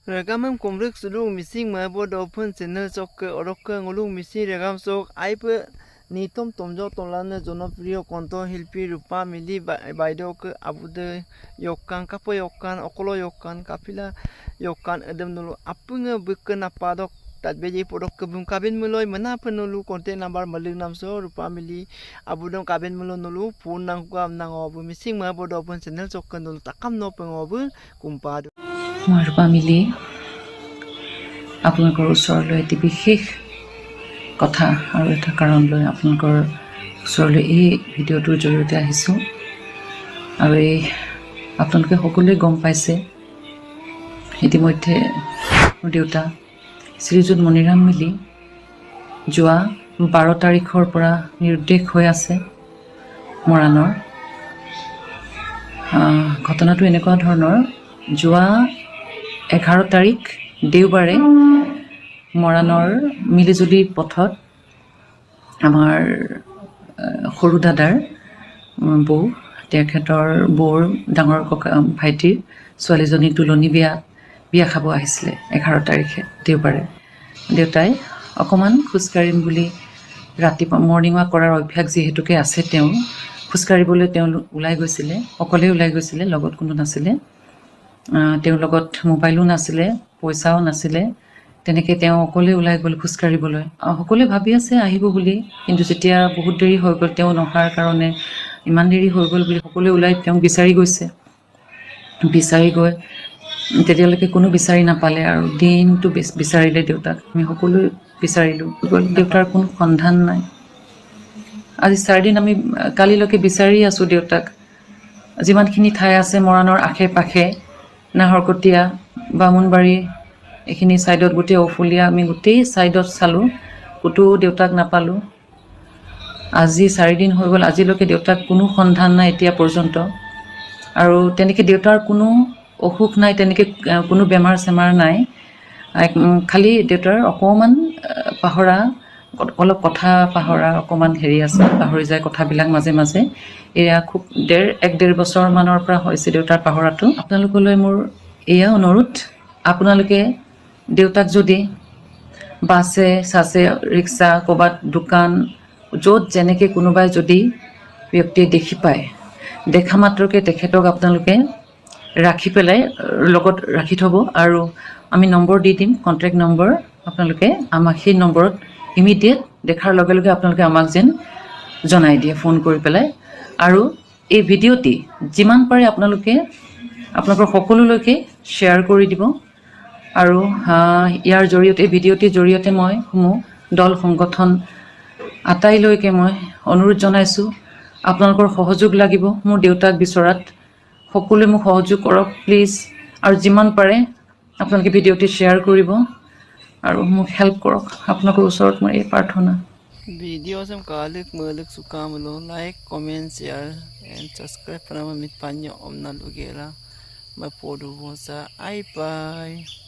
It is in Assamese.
Regamam kumrik sulung missing ma bo do phun channel chok ke orok ke ngulung misi regam sok ai pe nitom tomjo tolane জনপ্রিয় কণ্ঠ শিল্পী রূপা মিলি বাইদেউক আবুদে yokkan kapo yokkan okolo yokkan kapila yokkan edem nulu apunge bukken apadok tatbeji podok kebum kabin muloi mana penulu konten nambar maling namso rupa mili abudong kabin mulo nulu phone nang kam nang obu missing ma bodo pun channel chokkan nulu takam no pengobu kumpadu মই ৰূপা মিলি আপোনালোকৰ ওচৰলৈ এটি বিশেষ কথা আৰু এটা কাৰণ লৈ আপোনালোকৰ ওচৰলৈ এই ভিডিঅ'টোৰ জৰিয়তে আহিছোঁ আৰু আপোনালোকে সকলোৱে গম পাইছে ইতিমধ্যে মোৰ দেউতা শ্ৰীযুত মণিৰাম মিলি যোৱা 12 তাৰিখৰ পৰা নিৰুদ্দেশ হৈ আছে মৰাণৰ ঘটনাটো এনেকুৱা ধৰণৰ যোৱা 11 তাৰিখ দেওবাৰে মৰাণৰ মিলিজুলি পথত আমাৰ সৰু দাদাৰ বৌ তেখেতৰ বৌৰ ডাঙৰ ককা ভাইটিৰ ছোৱালীজনী তুলনি বিয়া খাব আহিছিলে 11 তাৰিখে দেওবাৰে দেউতাই অকমান খোজকাঢ়িম বুলি ৰাতিপুৱা মৰ্ণিং ৱাক কৰাৰ অভ্যাস যিহেতুকে আছে তেওঁ খোজকাঢ়িবলৈ তেওঁ ওলাই গৈছিলে অকলে ওলাই গৈছিলে লগত কোনো নাছিলে তেওঁৰ লগত মোবাইলো নাছিলে পইচাও নাছিলে তেনেকৈ তেওঁ অকলে ওলাই গ'ল খোজকাঢ়িবলৈ সকলোৱে ভাবি আছে আহিব বুলি কিন্তু যেতিয়া বহুত দেৰি হৈ গ'ল তেওঁ নহাৰ কাৰণে ইমান দেৰি হৈ গ'ল বুলি সকলোৱে ওলাই তেওঁক বিচাৰি গৈছে বিচাৰি গৈ তেতিয়ালৈকে কোনো বিচাৰি নাপালে আৰু দিনটো বিচাৰিলে দেউতাক আমি সকলোৱে বিচাৰিলোঁ দেউতাৰ কোনো সন্ধান নাই আজি 4 দিন আমি কালিলৈকে বিচাৰি আছোঁ দেউতাক যিমানখিনি ঠাই আছে মৰাণৰ আশে পাশে নাহৰকটীয়া বামুণবাৰী এইখিনি সাইডত গোটেই অফুলিয়া আমি গোটেই সাইডত চালোঁ ক'তো দেউতাক নাপালোঁ আজি 4 দিন হৈ গ'ল আজিলৈকে দেউতাক কোনো সন্ধান নাই এতিয়া পৰ্যন্ত আৰু তেনেকৈ দেউতাৰ কোনো অসুখ নাই তেনেকৈ কোনো বেমাৰ চেমাৰ নাই খালি দেউতাৰ অকণমান পাহৰা অলপ কথা পাহৰা অকণমান হেৰি আছে পাহৰি যায় কথাবিলাক মাজে মাজে এয়া খুব 1.5 বছৰমানৰ পৰা হৈছে দেউতাৰ পাহৰাটো আপোনালোকলৈ মোৰ এয়া অনুৰোধ আপোনালোকে দেউতাক যদি বাছে চাছে ৰিক্সা ক'ৰবাত দোকান য'ত যেনেকৈ কোনোবাই যদি ব্যক্তিয়ে দেখি পায় দেখা মাত্ৰকে তেখেতক আপোনালোকে ৰাখি পেলাই লগত ৰাখি থ'ব আৰু আমি নম্বৰ দি দিম কণ্টেক্ট নম্বৰ আপোনালোকে আমাক সেই নম্বৰত ইমিডিয়েট দেখাৰ লগে লগে আপোনালোকে আমাক যেন জনাই দিয়ে ফোন কৰি পেলাই আৰু এই ভিডিঅ'টি যিমান পাৰে আপোনালোকে আপোনালোকৰ সকলোলৈকে শ্বেয়াৰ কৰি দিব আৰু ইয়াৰ জৰিয়তে ভিডিঅ'টিৰ জৰিয়তে মই সমূহ দল সংগঠন আটাইলৈকে মই অনুৰোধ জনাইছোঁ আপোনালোকৰ সহযোগ লাগিব মোৰ দেউতাক বিচৰাত সকলোৱে মোক সহযোগ কৰক প্লিজ আৰু যিমান পাৰে আপোনালোকে ভিডিঅ'টি শ্বেয়াৰ কৰিব আৰু মোক হেল্প কৰক আপোনালোকৰ ওচৰত মোৰ এই প্ৰাৰ্থনা video sam kalik malik suka melo like comment share and subscribe para mamit panyo omna lugela mapodu sa ai bye